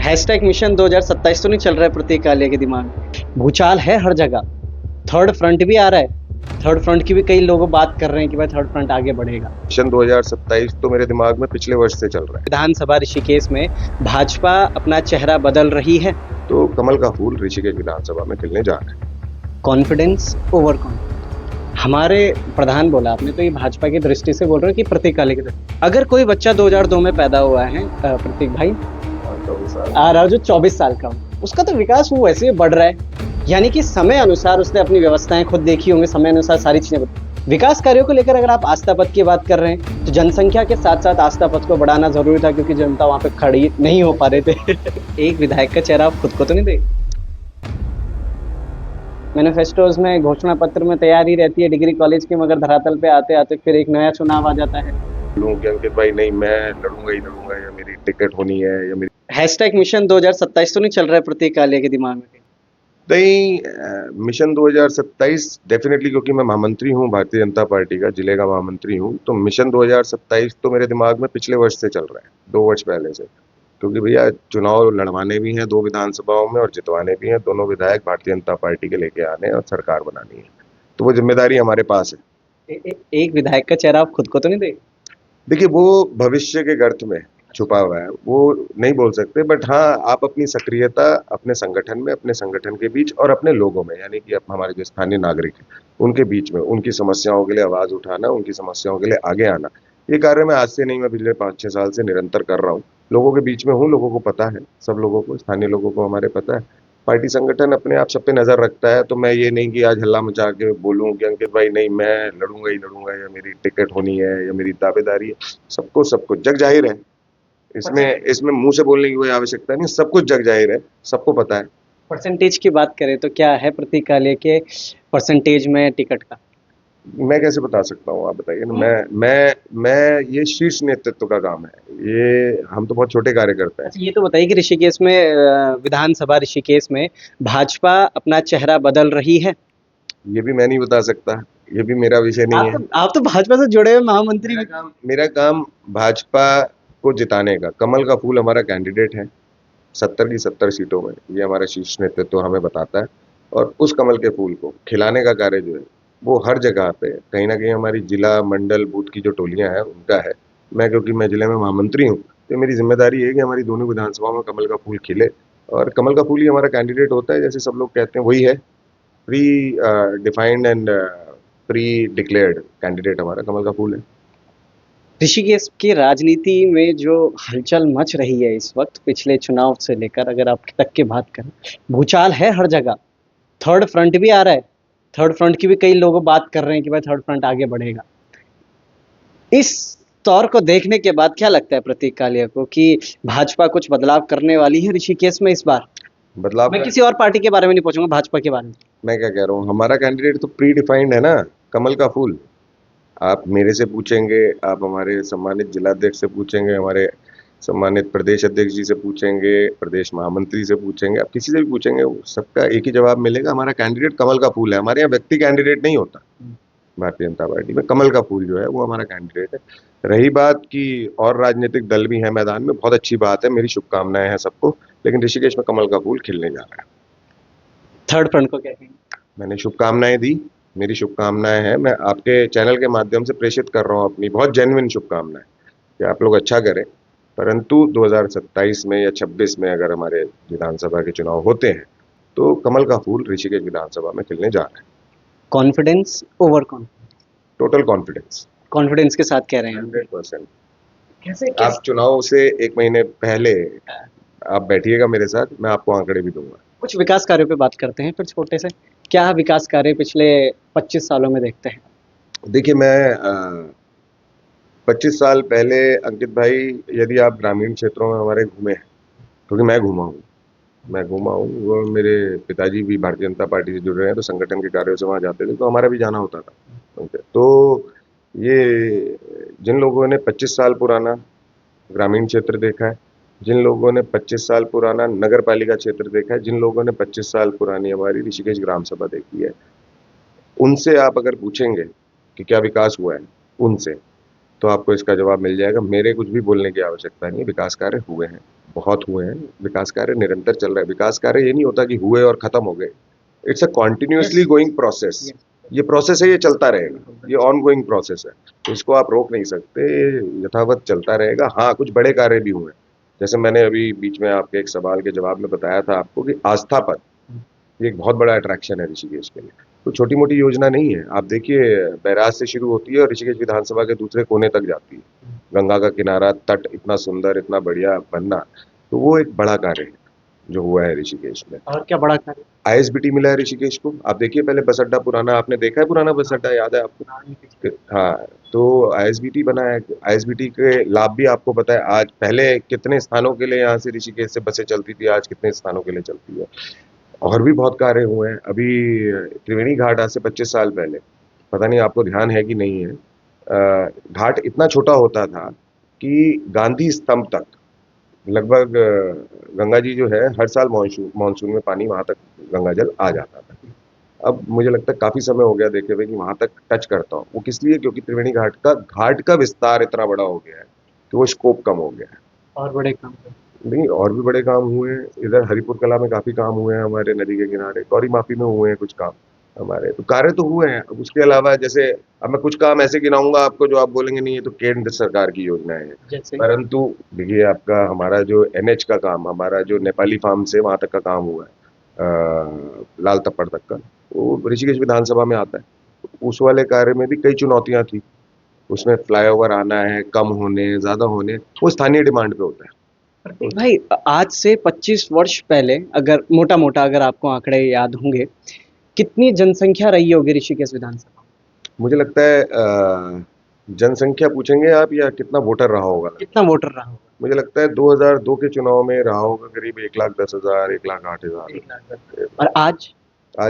Hashtag mission 2027 तो नहीं चल रहा है प्रत्येक आलिया के दिमाग में? भूचाल है हर जगह। थर्ड फ्रंट भी आ रहा है। थर्ड फ्रंट की भी कई लोग बात कर रहे हैं कि भाई थर्ड फ्रंट आगे बढ़ेगा। मिशन 2027 तो मेरे दिमाग में पिछले वर्ष से चल रहा है। विधानसभा ऋषिकेश में भाजपा अपना चेहरा बदल रही है। तो कमल का फूल ऋषिकेश विधानसभा में खिलने जा रहा है। Confidence over confidence. हमारे प्रधान बोला आपने, तो ये भाजपा की दृष्टि से बोल रहे हो कि प्रतीक आलिया की दृष्टि? अगर कोई बच्चा 2002 में पैदा हुआ है, प्रतीक भाई आ रहा जो 24 साल का हो, उसका तो विकास वो वैसे ही बढ़ रहा है। यानी कि समय अनुसार उसने अपनी व्यवस्थाएं खुद देखी होंगी, समय अनुसार सारी चीजें विकास कार्यों को लेकर अगर आप आस्था पथ की बात कर रहे हैं तो जनसंख्या के साथ साथ आस्था पथ को बढ़ाना जरूरी था, क्योंकि जनता वहां पे खड़ी नहीं हो पा रहे थे। एक विधायक का चेहरा आप खुद को तो नहीं देख। मैनिफेस्टोज में, घोषणा पत्र में तैयार ही रहती है डिग्री कॉलेज की, मगर धरातल पे आते आते फिर एक नया चुनाव आ जाता है। लोगों के अंकित भाई नहीं, मैं लड़ूंगा ही लड़ूंगा, या मेरी टिकट होनी है, या मेरी हैशटैग मिशन 2027 तो नहीं चल रहा है प्रत्येक आलिया के दिमाग में? नहीं। मिशन 2027 डेफिनेटली, क्योंकि मैं महामंत्री हूँ भारतीय जनता पार्टी का, जिले का महामंत्री हूँ, तो मिशन 2027 तो मेरे दिमाग में पिछले वर्ष से चल रहा है, 2 वर्ष पहले से। क्योंकि भैया चुनाव लड़वाने भी हैं 2 विधानसभाओं में और जितवाने भी हैं, दोनों विधायक भारतीय जनता पार्टी के लेके आने और सरकार बनानी है, तो वो जिम्मेदारी हमारे पास है। एक विधायक का चेहरा आप खुद को तो नहीं देख? देखिए, वो भविष्य के गर्त में छुपा हुआ है, वो नहीं बोल सकते, बट हाँ, आप अपनी सक्रियता अपने संगठन में, अपने संगठन के बीच और अपने लोगों में, यानी कि हमारे जो स्थानीय नागरिक हैं उनके बीच में, उनकी समस्याओं के लिए आवाज उठाना, उनकी समस्याओं के लिए आगे आना, ये कार्य मैं आज से नहीं, मैं पिछले 5-6 साल से निरंतर कर रहा हूँ। लोगों के बीच में हूँ, लोगों को पता है, सब लोगों को, स्थानीय लोगों को हमारे पता है। पार्टी संगठन अपने आप सब पे नजर रखता है, तो मैं ये नहीं कि आज हल्ला मचा के बोलूं कि अंकित भाई नहीं, मैं लड़ूंगा ही लड़ूंगा, या मेरी टिकट होनी है, या मेरी दावेदारी है। सबको सब कुछ जग जाहिर है, इसमें इसमें मुंह से बोलने की कोई आवश्यकता नहीं, सब कुछ जग जाहिर है, सबको पता है। परसेंटेज की बात करें तो क्या है प्रतीक आलिया के परसेंटेज में टिकट का? मैं कैसे बता सकता हूँ, आप बताइए ना। मैं ये शीर्ष नेतृत्व का काम है, ये हम तो बहुत छोटे कार्यकर्ता हैं। अच्छा, ये तो बताइए कि ऋषिकेश में, विधानसभा ऋषिकेश में भाजपा अपना चेहरा बदल रही है। ये भी मैं नहीं बता सकता, ये भी मेरा विषय नहीं है। आप तो भाजपा से जुड़े हुए महामंत्री भी। मेरा काम भाजपा को जिताने का, कमल का फूल हमारा कैंडिडेट है 70 की 70 सीटों में, ये हमारा शीर्ष नेतृत्व हमें बताता है, और उस कमल के फूल को खिलाने का कार्य जो है वो हर जगह पे कहीं ना कहीं हमारी जिला मंडल बूथ की जो टोलियां हैं उनका है। मैं, क्योंकि मैं जिले में महामंत्री हूँ, तो मेरी जिम्मेदारी है कि हमारी दोनों विधानसभाओं में कमल का फूल खिले, और कमल का फूल ही हमारा कैंडिडेट होता है, जैसे सब लोग कहते हैं वही है। Pre defined and pre declared candidate हमारा कमल का फूल है। ऋषिकेश की राजनीति में जो हलचल मच रही है इस वक्त, पिछले चुनाव से लेकर अगर आप तक की बात करें, भूचाल है हर जगह। थर्ड फ्रंट भी आ रहा है। थर्ड फ्रंट की भी कई लोग बात कर रहे हैं कि भाई थर्ड फ्रंट आगे बढ़ेगा। इस तौर को देखने के बाद क्या लगता है प्रतीक कालिया को कि भाजपा कुछ बदलाव करने वाली है ऋषिकेश में इस बार? बदलाव मैं किसी और पार्टी के बारे में नहीं पूछूंगा, भाजपा के बारे में। मैं क्या कह रहा हूँ, हमारा कैंडिडेट तो प्री डिफाइंड है ना, कमल का फूल। आप मेरे से पूछेंगे, आप हमारे सम्मानित जिलाध्यक्ष से पूछेंगे, हमारे सम्मानित प्रदेश अध्यक्ष जी से पूछेंगे, प्रदेश महामंत्री से पूछेंगे, आप किसी से भी पूछेंगे, सबका एक ही जवाब मिलेगा, हमारा कैंडिडेट कमल का फूल है। हमारे यहाँ व्यक्ति कैंडिडेट नहीं होता, भारतीय जनता पार्टी में कमल का फूल जो है वो हमारा कैंडिडेट है। रही बात कि और राजनीतिक दल भी हैं मैदान में, बहुत अच्छी बात है, मेरी शुभकामनाएं हैं सबको, लेकिन ऋषिकेश में कमल का फूल खिलने जा रहा है। थर्ड फ्रंट को क्या कहेंगे? मैंने शुभकामनाएं दी, मेरी शुभकामनाएं हैं, मैं आपके चैनल के माध्यम से प्रेषित कर रहा हूँ अपनी बहुत जेन्युइन शुभकामनाएं कि आप लोग अच्छा करें, परंतु 2027 में या 26 में अगर हमारे विधानसभा के चुनाव होते हैं तो कमल का फूल ऋषिकेश विधानसभा में खिलने जा रहा है। Confidence over confidence? Total confidence, confidence के साथ कह रहे हैं? 100%। कैसे आप चुनाव से 1 महीने पहले आप बैठिएगा मेरे साथ, मैं आपको आंकड़े भी दूंगा। कुछ विकास कार्यों पे बात करते हैं फिर छोटे से। क्या विकास कार्य पिछले 25 सालों में देखते हैं? देखिए, मैं 25 साल पहले अंकित भाई, यदि आप ग्रामीण क्षेत्रों में हमारे घूमे हैं, क्योंकि मैं घूमा हूँ, वो मेरे पिताजी भी भारतीय जनता पार्टी से जुड़ रहे हैं, तो संगठन के कार्यों से वहाँ जाते थे, तो हमारा भी जाना होता था। तो ये जिन लोगों ने 25 साल पुराना ग्रामीण क्षेत्र देखा है, जिन लोगों ने 25 साल पुराना नगर पालिका क्षेत्र देखा है, जिन लोगों ने 25 साल पुरानी हमारी ऋषिकेश ग्राम सभा देखी है, उनसे आप अगर पूछेंगे कि क्या विकास हुआ है उनसे, तो आपको इसका जवाब मिल जाएगा। मेरे कुछ भी बोलने की आवश्यकता नहीं है, विकास कार्य हुए हैं। बहुत हुए हैं, विकास कार्य निरंतर चल रहा है। विकास कार्य ये नहीं होता कि हुए और खत्म हो गए, it's a continuously going process. ये प्रोसेस है, ये चलता रहेगा, ये ऑन गोइंग प्रोसेस है, तो इसको आप रोक नहीं सकते, यथावत चलता रहेगा। हाँ, कुछ बड़े कार्य भी हुए हैं, जैसे मैंने अभी बीच में आपके एक सवाल के जवाब में बताया था आपको कि आस्था पथ ये एक बहुत बड़ा अट्रैक्शन है ऋषिकेश के लिए। तो छोटी मोटी योजना नहीं है, आप देखिए बैराज से शुरू होती है और ऋषिकेश विधानसभा के दूसरे कोने तक जाती है। गंगा का किनारा, तट इतना सुंदर, इतना बढ़िया बनना, तो वो एक बड़ा कार्य है जो हुआ है ऋषिकेश में। और क्या बड़ा कार्य? आईएसबीटी मिला है ऋषिकेश को। आप देखिए पहले बस अड्डा पुराना, आपने देखा है पुराना बस अड्डा, याद है आपको? हाँ, तो आईएसबीटी बना है। आईएसबीटी के लाभ भी आपको पता है, आज पहले कितने स्थानों के लिए यहाँ से ऋषिकेश से बसें चलती थी, आज कितने स्थानों के लिए चलती है। और भी बहुत कार्य हुए हैं। अभी त्रिवेणी घाट आज से 25 साल पहले, पता नहीं आपको ध्यान है कि नहीं है, घाट इतना छोटा होता था कि गांधी स्तंभ तक लगभग गंगा जी जो है हर साल मानसून मानसून में पानी वहां तक गंगा जल आ जाता था। अब मुझे लगता है काफी समय हो गया देखे हुए कि वहां तक टच करता हूँ। वो किस लिए? क्योंकि त्रिवेणी घाट का विस्तार इतना बड़ा हो गया है कि वो स्कोप कम हो गया है। और बड़े काम कर। नहीं, और भी बड़े काम हुए हैं। इधर हरिपुर कला में काफी काम हुए हैं हमारे, नदी के किनारे गौरी माफी में हुए हैं कुछ काम हमारे, तो कार्य तो हुए हैं। अब उसके अलावा जैसे अब मैं कुछ काम ऐसे गिनाऊंगा आपको जो आप बोलेंगे नहीं ये तो केंद्र सरकार की योजनाएं हैं, जैसे परंतु देखिए आपका हमारा जो एनएच का काम, हमारा जो नेपाली फार्म से वहां तक का काम हुआ है, लाल तप्पड़ तक का, वो ऋषिकेश विधानसभा में आता है। उस वाले कार्य में भी कई चुनौतियां थी, उसमें फ्लाईओवर आना है, कम होने ज्यादा होने, वो स्थानीय डिमांड पे होता है। प्रतीक भाई, आज से 25 वर्ष पहले, अगर मोटा मोटा अगर आपको आंकड़े याद होंगे, कितनी जनसंख्या रही होगी ऋषिकेश विधानसभा में? मुझे लगता है जनसंख्या पूछेंगे आप या कितना वोटर रहा होगा? कितना वोटर रहा होगा? मुझे लगता है 2002 के चुनाव में रहा होगा करीब 1,10,000, 1,08,000। 1,10,000। और आज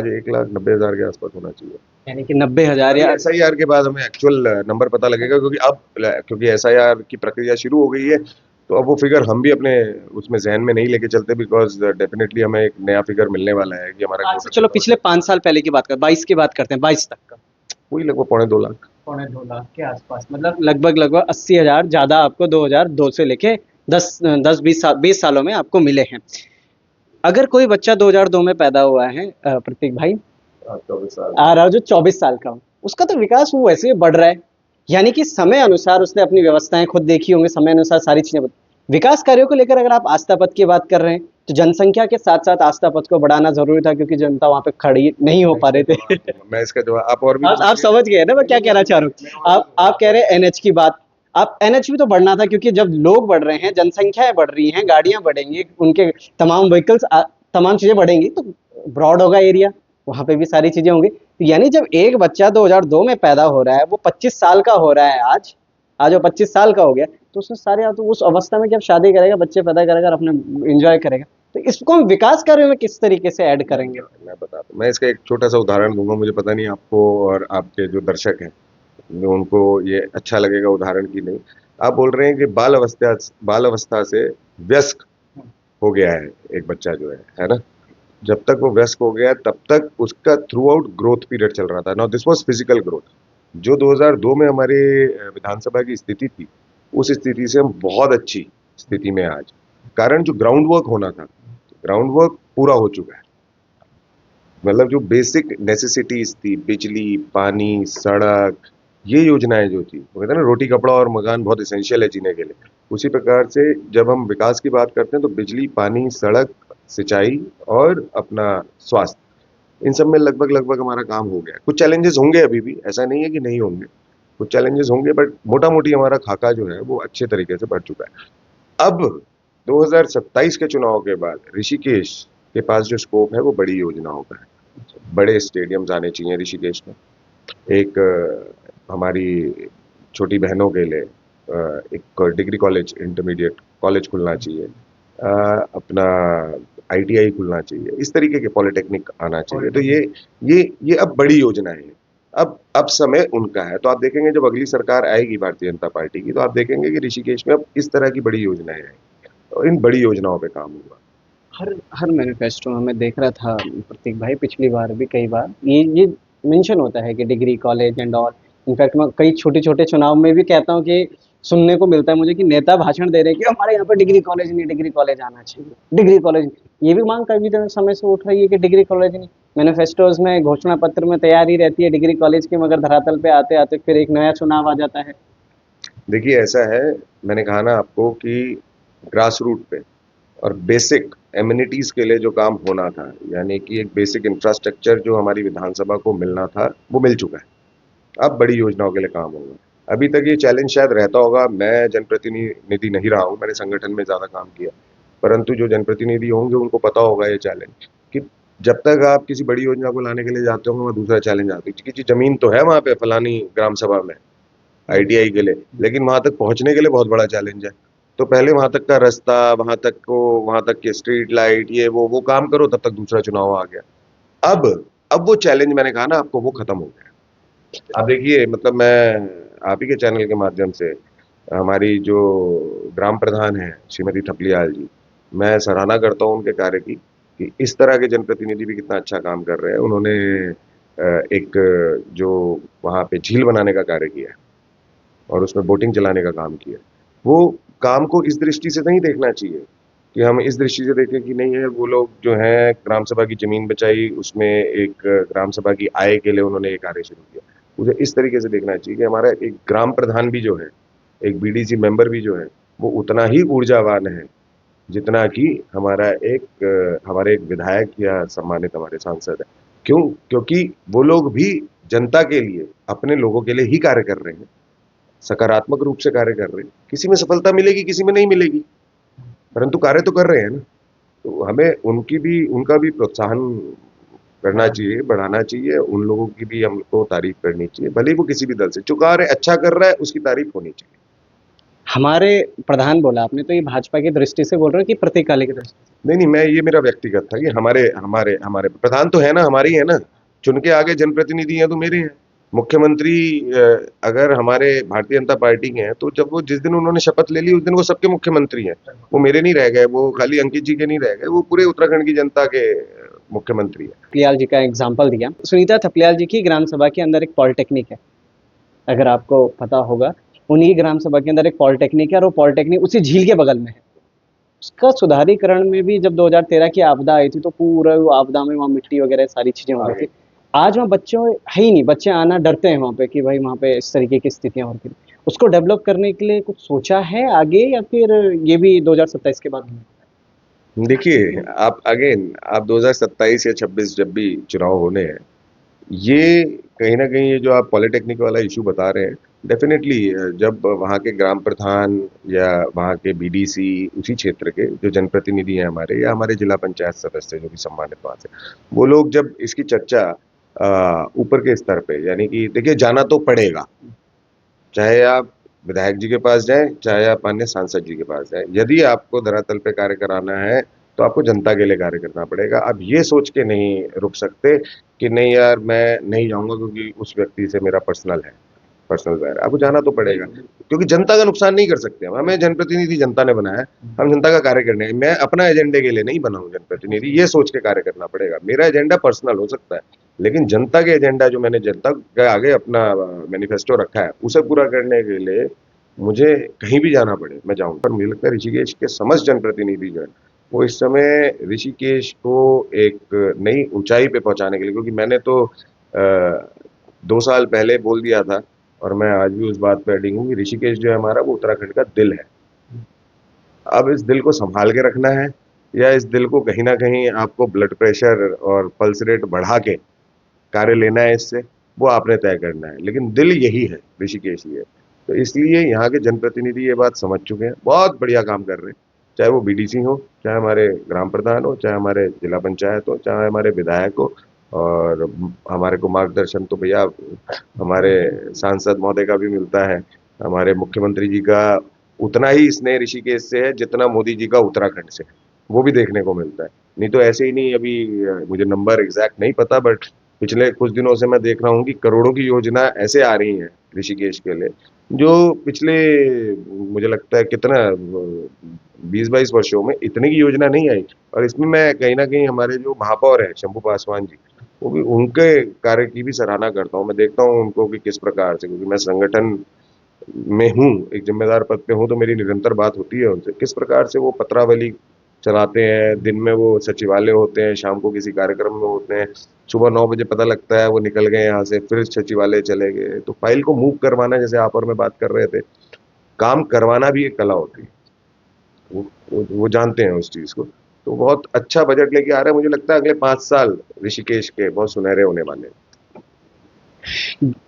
1,90,000 के आसपास होना चाहिए। यानी कि 90,000 या एसआईआर के बाद हमें एक्चुअल नंबर पता लगेगा, क्योंकि एसआईआर की प्रक्रिया शुरू हो गई है, तो अब वो फिगर हम भी अपने उसमें जहन में नहीं लेके चलते, बिकॉज डेफिनेटली हमें एक नया फिगर मिलने वाला है कि हमारा आज से चलो पिछले 5 साल पहले की बात कर, 22 की बात करते हैं, 22 तक का। वही लगभग 2.25 लाख। 2.25 लाख के आसपास, मतलब लगभग 80,000 ज्यादा आपको 2002 से लेके 20 सालों में आपको मिले हैं। अगर कोई बच्चा 2002 में पैदा हुआ है प्रतीक भाई, 24 साल। आ रहा हो जो 24 साल का हो, उसका तो विकास वो वैसे ही बढ़ रहा है। यानी कि समय अनुसार उसने अपनी व्यवस्थाएं खुद देखी होंगी, समय अनुसार सारी चीजें विकास कार्यों को लेकर अगर आप आस्था पथ की बात कर रहे हैं, तो जनसंख्या के साथ साथ आस्था पथ को बढ़ाना जरूरी था, क्योंकि जनता वहां पे खड़ी नहीं हो पा रहे थे। मैं इसका जवाब आप और भी आप समझ गए ना मैं क्या कहना चाह रहा हूँ? आप कह रहे हैं एनएच की बात, आप एनएच भी तो बढ़ना था, क्योंकि जब लोग बढ़ रहे हैं, जनसंख्याएं बढ़ रही हैं, गाड़ियां बढ़ेंगी, उनके तमाम व्हीकल्स, तमाम चीजें बढ़ेंगी, तो ब्रॉड होगा एरिया, वहां पे भी सारी चीजें होंगी। तो यानी जब एक बच्चा 2002 में पैदा हो रहा है, वो 25 साल का हो रहा है आज, आज वो 25 साल का हो गया, तो उसने सारे, तो उस अवस्था में जब शादी करेगा, बच्चे पैदा करेगा और अपने एंजॉय करेगा, तो इसको हम विकास कार्यों में किस तरीके से ऐड करेंगे? मैं बताता हूँ। मैं इसका एक छोटा सा उदाहरण दूंगा, मुझे पता नहीं आपको और आपके जो दर्शक हैं उनको ये अच्छा लगेगा उदाहरण की नहीं। आप बोल रहे हैं कि बाल अवस्था से वयस्क हो गया है एक बच्चा जो है ना? जब तक वो वयस्क हो गया तब तक उसका थ्रू आउट ग्रोथ पीरियड चल रहा था। Now this was physical growth. जो 2002 में हमारे विधानसभा की स्थिति थी, उस स्थिति से हम बहुत अच्छी स्थिति में हैं आज। कारण जो ग्राउंड वर्क होना था, ग्राउंड वर्क पूरा हो चुका है। मतलब जो बेसिक नेसेसिटीज थी, बिजली, पानी, सड़क, ये योजनाएं जो थी, वो कहते हैं ना रोटी कपड़ा और मकान बहुत इसेंशियल है जीने के लिए, उसी प्रकार से जब हम विकास की बात करते हैं तो बिजली, पानी, सड़क, सिंचाई और अपना स्वास्थ्य, इन सब में लगभग लगभग हमारा काम हो गया। कुछ चैलेंजेस होंगे अभी भी, ऐसा नहीं है कि नहीं होंगे, कुछ चैलेंजेस होंगे, बट मोटा मोटी हमारा खाका जो है वो अच्छे तरीके से बढ़ चुका है। अब 2027 के चुनाव के बाद ऋषिकेश के पास जो स्कोप है वो बड़ी योजनाओं का है। बड़े स्टेडियम्स आने चाहिए ऋषिकेश में। एक हमारी छोटी बहनों के लिए एक डिग्री कॉलेज, इंटरमीडिएट कॉलेज खुलना चाहिए। अपना आईटीआई खुलना चाहिए, इस तरीके के पॉलिटेक्निक आना चाहिए। तो ये अब बड़ी योजनाएं हैं। अब समय उनका है। तो आप देखेंगे जब अगली सरकार आएगी भारतीय जनता पार्टी की, तो आप देखेंगे कि ऋषिकेश में अब इस तरह की बड़ी योजनाएं आएंगी और इन बड़ी योजनाओं पे काम होगा। हर मैनिफेस्टो में मैं देख रहा था प्रतीक भाई, पिछली बार भी कई बार ये मेंशन होता है कि degree college and all. In fact मैं कई छोटे छोटे चुनाव में भी कहता हूँ कि सुनने को मिलता है मुझे कि नेता भाषण दे रहे हैं कि हमारे यहाँ पर डिग्री कॉलेज नहीं, डिग्री कॉलेज आना चाहिए, डिग्री कॉलेज। ये भी मांग काफी समय से उठ रही है कि डिग्री कॉलेज नहीं। मैनिफेस्टोज में, घोषणा पत्र में तैयारी रहती है डिग्री कॉलेज की, मगर धरातल पे आते आते फिर एक नया चुनाव आ जाता है। देखिए ऐसा है, मैंने कहा ना आपको कि ग्रास रूट पे और बेसिक एमिनिटीज के लिए जो काम होना था, यानी कि एक बेसिक इंफ्रास्ट्रक्चर जो हमारी विधानसभा को मिलना था, वो मिल चुका है। अब बड़ी योजनाओं के लिए काम होगा। अभी तक ये चैलेंज शायद रहता होगा, मैं जनप्रतिनिधि नहीं रहा हूँ, मैंने संगठन में ज़्यादा काम किया, परंतु जो जनप्रतिनिधि होंगे उनको पता होगा ये चैलेंज कि जब तक आप किसी बड़ी योजना को लाने के लिए जाते होंगे, वहाँ दूसरा चैलेंज आता है कि जमीन तो है वहाँ पे फलानी ग्राम सभा में आईटीआई के लिए, लेकिन वहां तक पहुंचने के लिए बहुत बड़ा चैलेंज है। तो पहले वहां तक का रास्ता, वहां तक की स्ट्रीट लाइट, ये वो काम करो, तब तक दूसरा चुनाव आ गया। अब अब वो चैलेंज, मैंने कहा ना आपको, वो खत्म हो गया। आप देखिए, मतलब मैं आप ही के चैनल के माध्यम से हमारी जो ग्राम प्रधान है श्रीमती थपलियाल जी, मैं सराहना करता हूँ उनके कार्य की कि इस तरह के जनप्रतिनिधि भी कितना अच्छा काम कर रहे हैं। उन्होंने एक जो वहाँ पे झील बनाने का कार्य किया है और उसमें बोटिंग चलाने का काम किया। वो काम को इस दृष्टि से नहीं देखना चाहिए कि हम इस दृष्टि से देखें कि नहीं है, वो लोग जो है ग्राम सभा की जमीन बचाई, उसमें एक ग्राम सभा की आय के लिए उन्होंने ये कार्य शुरू किया। मुझे इस तरीके से देखना चाहिए कि हमारा एक ग्राम प्रधान भी जो है, एक बीडीसी मेंबर भी जो है, वो उतना ही ऊर्जावान है जितना कि हमारे एक विधायक या सम्मानित हमारे सांसद है। क्यों? क्योंकि वो लोग भी जनता के लिए, अपने लोगों के लिए ही कार्य कर रहे हैं, सकारात्मक रूप से कार्य कर रहे हैं। किसी में सफलता मिलेगी, किसी में नहीं मिलेगी, परंतु कार्य तो कर रहे हैं ना। तो हमें उनका भी प्रोत्साहन करना चाहिए, बढ़ाना चाहिए। उन लोगों की भी हमको तारीफ करनी चाहिए, भले ही वो किसी भी दल से जो कार्य अच्छा कर रहा है उसकी तारीफ होनी चाहिए। हमारे प्रधान बोला आपने, तो ये भाजपा की दृष्टि से बोल रहे हो कि प्रतीकाली की दृष्टि से? नहीं नहीं, मैं ये मेरा व्यक्तिगत था कि हमारे हमारे हमारे प्रधान तो है ना, हमारे ही है ना, चुन के आगे जनप्रतिनिधि हैं तो मेरे हैं। मुख्यमंत्री अगर हमारे भारतीय जनता पार्टी के हैं, तो जब वो जिस दिन उन्होंने शपथ ले ली उस दिन वो सबके मुख्यमंत्री हैं। वो मेरे नहीं रह गए, वो खाली अंकित जी के नहीं रह गए, वो पूरे उत्तराखंड की जनता के मुख्यमंत्री हैं। थपलियाल जी का एग्जाम्पल दिया, सुनीता थपलियाल जी की ग्राम सभा के अंदर एक पॉलिटेक्निक है, अगर आपको पता होगा। उन्हीं ग्राम सभा के अंदर एक पॉलिटेक्निक है और वो पॉलिटेक्निक उसी झील के बगल में है। उसका सुधारीकरण में भी जब 2013 की आपदा आई थी, तो पूरा वो आपदा में वहाँ मिट्टी वगैरह सारी चीजें हो गई थी। आज वहाँ बच्चों है ही नहीं, बच्चे आना डरते हैं वहाँ पे कि भाई वहाँ पे इस तरीके की स्थितियां होती हैं। उसको डेवलप करने के लिए कुछ सोचा है आगे, या फिर ये भी 2027 के बाद होगा? देखिए, आप 2027 या 26 जब भी चुनाव होने हैं, ये कहीं ना कहीं ये जो आप पॉलिटेक्निक वाला इशू बता रहे हैं, डेफिनेटली जब वहाँ के ग्राम प्रधान या वहाँ के बीडीसी, उसी क्षेत्र के जो जनप्रतिनिधि हैं हमारे, या हमारे जिला पंचायत सदस्य जो भी सम्मानित वहाँ से, वो लोग जब इसकी चर्चा ऊपर के स्तर पे, यानी कि देखिए जाना तो पड़ेगा, चाहे आप विधायक जी के पास जाएं, चाहे आप माननीय सांसद जी के पास जाएं। यदि आपको धरातल पे कार्य कराना है तो आपको जनता के लिए कार्य करना पड़ेगा। आप ये सोच के नहीं रुक सकते कि नहीं यार मैं नहीं जाऊंगा क्योंकि उस व्यक्ति से मेरा पर्सनल वैर है। आपको जाना तो पड़ेगा, क्योंकि जनता का नुकसान नहीं कर सकते हम। हमें जनप्रतिनिधि जनता ने बनाया है, हम जनता का कार्य करने हैं। मैं अपना एजेंडे के लिए नहीं बना हूं जनप्रतिनिधि, ये सोच के कार्य करना पड़ेगा। मेरा एजेंडा पर्सनल हो सकता है, लेकिन जनता के एजेंडा जो मैंने जनता के आगे अपना मैनिफेस्टो रखा है, उसे पूरा करने के लिए मुझे कहीं भी जाना पड़े मैं जाऊंगा। पर मुझे लगता है ऋषिकेश के समस्त जनप्रतिनिधि जो है, वो इस समय ऋषिकेश को एक नई ऊंचाई पे पहुंचाने के लिए, क्योंकि मैंने तो 2 साल पहले बोल दिया था और मैं आज भी उस बात पे अडिग हूँ कि ऋषिकेश जो है हमारा, वो उत्तराखंड का दिल है। अब इस दिल को संभाल के रखना है, या इस दिल को कहीं ना कहीं आपको ब्लड प्रेशर और पल्स रेट बढ़ा के कार्य लेना है इससे, वो आपने तय करना है। लेकिन दिल यही है, ऋषिकेश ही है। तो इसलिए यहाँ के जनप्रतिनिधि ये बात समझ चुके हैं, बहुत बढ़िया काम कर रहे हैं। चाहे वो बीडीसी हो, चाहे हमारे ग्राम प्रधान हो, चाहे हमारे जिला पंचायत हो, चाहे हमारे विधायक हो, और हमारे को मार्गदर्शन तो भैया हमारे सांसद महोदय का भी मिलता है। हमारे मुख्यमंत्री जी का उतना ही स्नेह ऋषिकेश से है जितना मोदी जी का उत्तराखंड से, वो भी देखने को मिलता है। नहीं तो ऐसे ही नहीं, अभी मुझे नंबर एग्जैक्ट नहीं पता, बट पिछले कुछ दिनों से मैं देख रहा हूँ कि करोड़ों की योजना ऐसे आ रही हैं ऋषिकेश के लिए, जो पिछले मुझे लगता है कितना 20-22 वर्षों में इतनी की योजना नहीं आई। और इसमें मैं कहीं ना कहीं हमारे जो महापौर हैं शंभू पासवान जी, वो भी, उनके कार्य की भी सराहना करता हूँ। मैं देखता हूँ उनको कि किस प्रकार से, क्योंकि मैं संगठन मैं हूँ, एक जिम्मेदार पद पे हूँ, तो मेरी निरंतर बात होती है उनसे, किस प्रकार से वो पत्रावली चलाते हैं। दिन में वो सचिवालय होते हैं, शाम को किसी कार्यक्रम में होते हैं, सुबह 9 बजे पता लगता है वो निकल गए यहाँ से, फिर सचिवालय चले गए। तो फाइल को मूव करवाना, जैसे आप और मैं बात कर रहे थे, काम करवाना भी एक कला होती है। वो जानते हैं उस चीज को। तो बहुत अच्छा बजट लेके आ रहे हैं, मुझे लगता है अगले 5 साल ऋषिकेश के बहुत सुनहरे होने वाले हैं।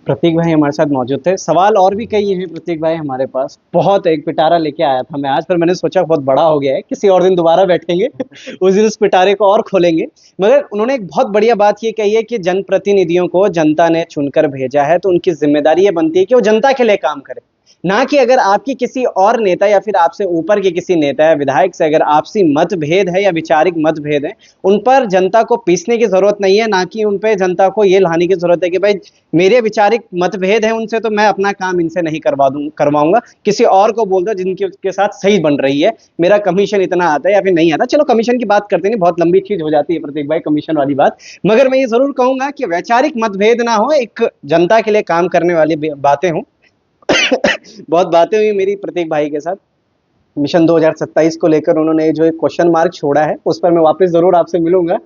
प्रतीक भाई हमारे साथ मौजूद थे। सवाल और भी कई हैं प्रतीक भाई हमारे पास, बहुत एक पिटारा लेके आया था मैं आज, पर मैंने सोचा बहुत बड़ा हो गया है, किसी और दिन दोबारा बैठेंगे उस दिन उस पिटारे को और खोलेंगे। मगर उन्होंने एक बहुत बढ़िया बात ये कही है कि जनप्रतिनिधियों को जनता ने चुनकर भेजा है, तो उनकी जिम्मेदारी ये बनती है कि वो जनता के लिए काम करें, ना कि अगर आपकी किसी और नेता या फिर आपसे ऊपर के किसी नेता या विधायक से अगर आपसी मतभेद है या वैचारिक मतभेद है, उन पर जनता को पीसने की जरूरत नहीं है, ना कि उन पे जनता को ये लाने की जरूरत है कि भाई मेरे वैचारिक मतभेद है उनसे, तो मैं अपना काम इनसे नहीं करवाऊंगा, किसी और को बोल दो जिनके के साथ सही बन रही है, मेरा कमीशन इतना आता है या फिर नहीं आता। चलो कमीशन की बात करते नहीं, बहुत लंबी चीज हो जाती है प्रतीक भाई कमीशन वाली बात। मगर मैं ये जरूर कहूंगा कि वैचारिक मतभेद ना हो, एक जनता के लिए काम करने वाली बातें हों। बहुत बातें हुई मेरी प्रतीक भाई के साथ। मिशन 2027 को लेकर उन्होंने जो एक क्वेश्चन मार्क छोड़ा है, उस पर मैं वापस जरूर आपसे मिलूंगा।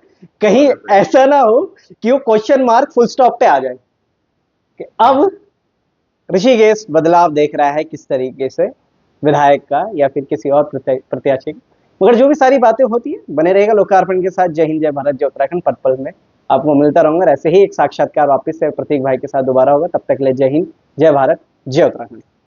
कहीं ऐसा ना हो कि वो क्वेश्चन मार्क फुल स्टॉप पे आ जाए कि अब ऋषिकेश बदलाव देख रहा है किस तरीके से, विधायक का या फिर किसी और प्रत्याशी का। मगर जो भी सारी बातें होती है, बने रहेगा लोकार्पण के साथ। जय हिंद, जय भारत, जय उत्तराखंड। पल पल में आपको मिलता रहूंगा, ऐसे ही एक साक्षात्कार वापस से प्रतीक भाई के साथ दोबारा होगा। तब तक ले जय हिंद, जय भारत, जय उत्तराखंड।